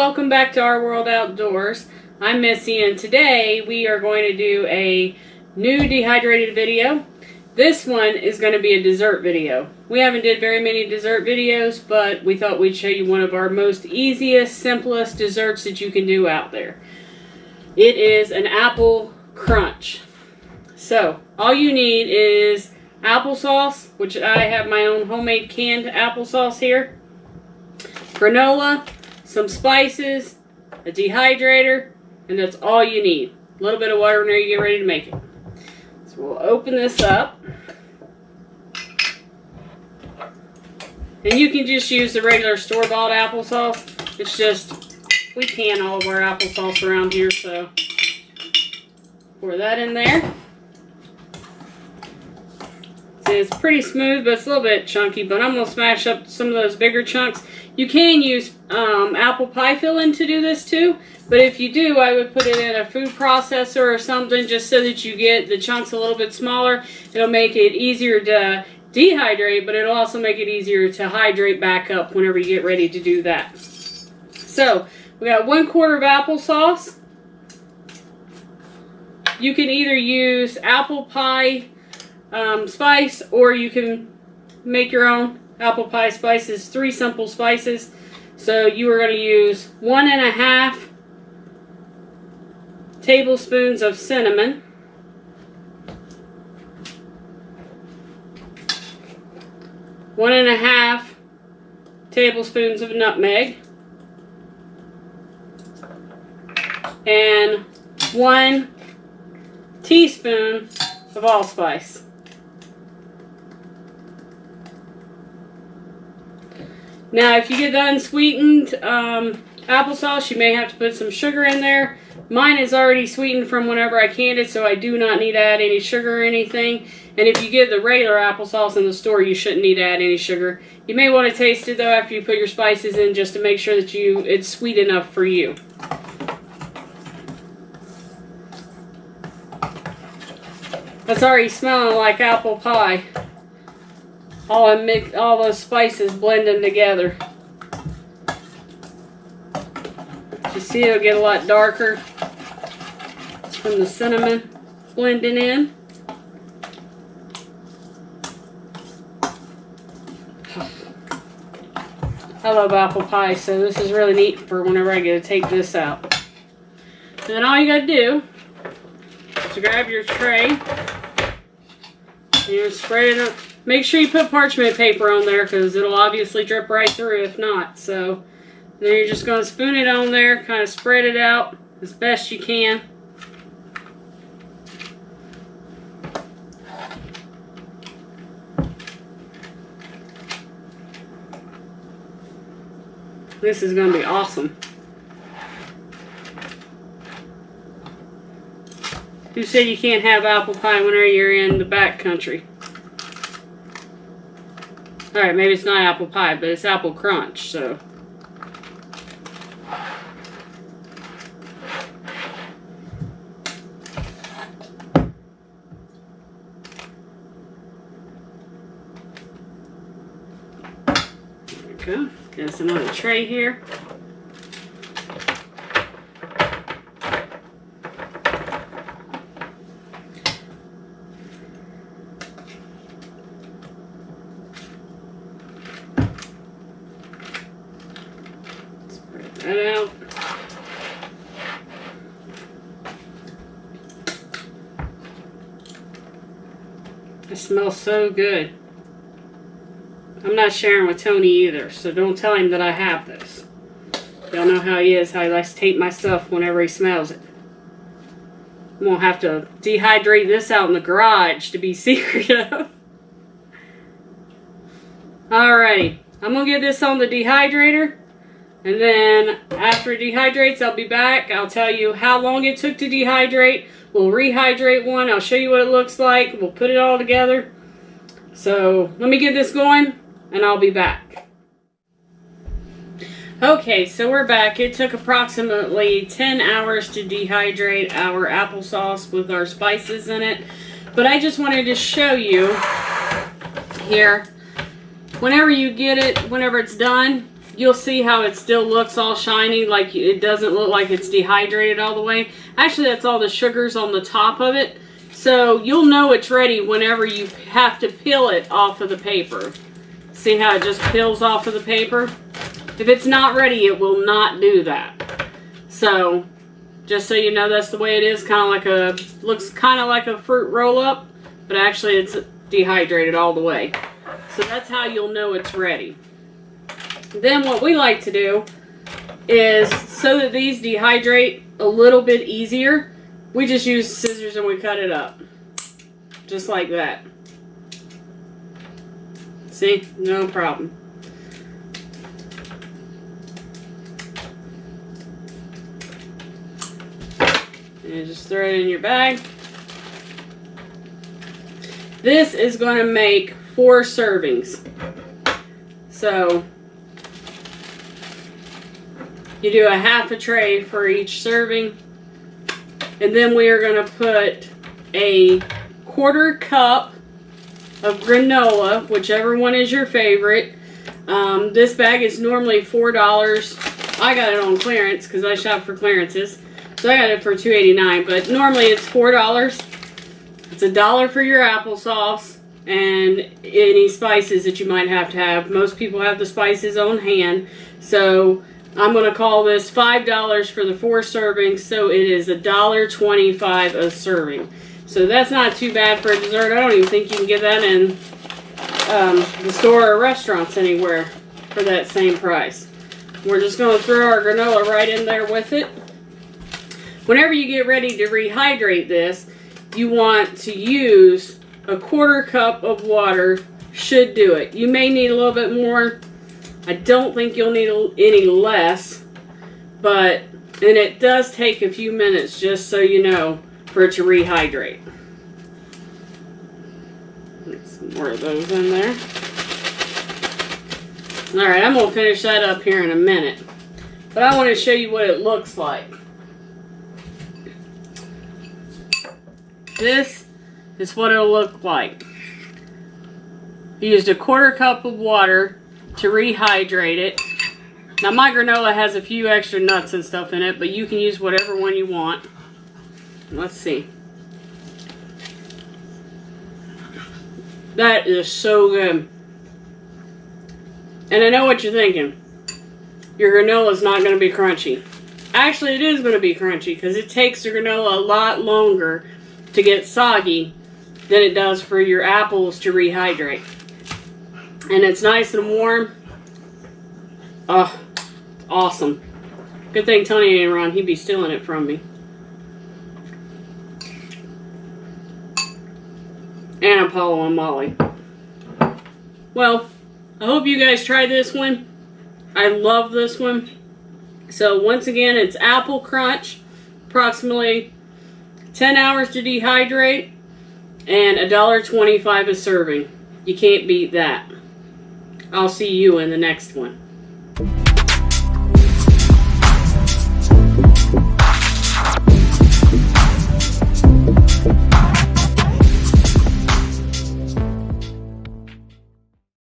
welcome back to Our World Outdoors. I'm Missy, and today we are going to do a new dehydrated video. This one is going to be a dessert video. We haven't did very many dessert videos, but we thought we'd show you one of our most easiest, simplest desserts that you can do out there. It is an apple crunch. So, all you need is applesauce, which I have my own homemade canned applesauce here, granola, some spices, a dehydrator, and that's all you need. A little bit of water whenever you get ready to make it. So we'll open this up. And you can just use the regular store-bought applesauce. It's just, we can all of our applesauce around here, so pour that in there. See, it's pretty smooth, but it's a little bit chunky, but I'm going to smash up some of those bigger chunks. You can use apple pie filling to do this too, but if you do, I would put it in a food processor or something just so that you get the chunks a little bit smaller. It'll make it easier to dehydrate, but it'll also make it easier to hydrate back up whenever you get ready to do that. So, we got 1/4 of applesauce. You can either use apple pie spice, or you can make your own. Apple pie spices, 3 simple spices. So you are going to use 1½ tablespoons of cinnamon, 1½ tablespoons of nutmeg, and 1 teaspoon of allspice. Now, if you get the unsweetened applesauce, you may have to put some sugar in there. Mine is already sweetened from whenever I canned it, so I do not need to add any sugar or anything. And if you get the regular applesauce in the store, you shouldn't need to add any sugar. You may want to taste it, though, after you put your spices in, just to make sure that it's sweet enough for you. That's already smelling like apple pie. All those spices blending together. You see, it'll get a lot darker. It's from the cinnamon blending in. I love apple pie, so this is really neat for whenever I get to take this out. And then all you gotta do is grab your tray and you spread it up. Make sure you put parchment paper on there, because it'll obviously drip right through if not. So then you're just going to spoon it on there, kind of spread it out as best you can. This is going to be awesome. Who said you can't have apple pie whenever you're in the back country? Alright, maybe it's not apple pie, but it's apple crunch, so. There we go. Get us another tray here. That out. It smells so good. I'm not sharing with Tony either, so don't tell him that I have this. Y'all know how he is, how he likes to tape my stuff whenever he smells it. I'm gonna have to dehydrate this out in the garage to be secretive. Alrighty, I'm gonna get this on the dehydrator. And then after it dehydrates, I'll be back. I'll tell you how long it took to dehydrate. We'll rehydrate one. I'll show you what it looks like. We'll put it all together. So let me get this going and I'll be back. Okay, so we're back. It took approximately 10 hours to dehydrate our applesauce with our spices in it. But I just wanted to show you here, whenever you get it, whenever it's done, you'll see how it still looks all shiny, like it doesn't look like it's dehydrated all the way. Actually, that's all the sugars on the top of it. So you'll know it's ready whenever you have to peel it off of the paper. See how it just peels off of the paper? If it's not ready, it will not do that. So just so you know, that's the way it is. Looks kind of like a fruit roll-up, but actually it's dehydrated all the way. So that's how you'll know it's ready. Then what we like to do is, so that these dehydrate a little bit easier, we just use scissors and we cut it up. Just like that. See? No problem. And just throw it in your bag. This is going to make 4 servings. So you do a half a tray for each serving. And then we are going to put a 1/4 cup of granola, whichever one is your favorite. This bag is normally $4. I got it on clearance because I shop for clearances. So I got it for $2.89, but normally it's $4. It's $1 for your applesauce and any spices that you might have to have. Most people have the spices on hand. So I'm going to call this $5 for the 4 servings, so it is $1.25 a serving. So that's not too bad for a dessert. I don't even think you can get that in the store or restaurants anywhere for that same price. We're just going to throw our granola right in there with it. Whenever you get ready to rehydrate this, you want to use a 1/4 cup of water. Should do it. You may need a little bit more. I don't think you'll need any less, and it does take a few minutes, just so you know, for it to rehydrate. Put some more of those in there. Alright, I'm going to finish that up here in a minute. But I want to show you what it looks like. This is what it'll look like. You used a 1/4 cup of water to rehydrate it. Now my granola has a few extra nuts and stuff in it, but you can use whatever one you want. Let's see. That is so good. And I know what you're thinking. Your granola is not going to be crunchy. Actually, it is going to be crunchy because it takes the granola a lot longer to get soggy than it does for your apples to rehydrate. And it's nice and warm. Oh, awesome. Good thing Tony ain't around. He'd be stealing it from me. And Apollo and Molly. Well, I hope you guys try this one. I love this one. So once again, it's Apple Crunch. Approximately 10 hours to dehydrate. And $1.25 a serving. You can't beat that. I'll see you in the next one.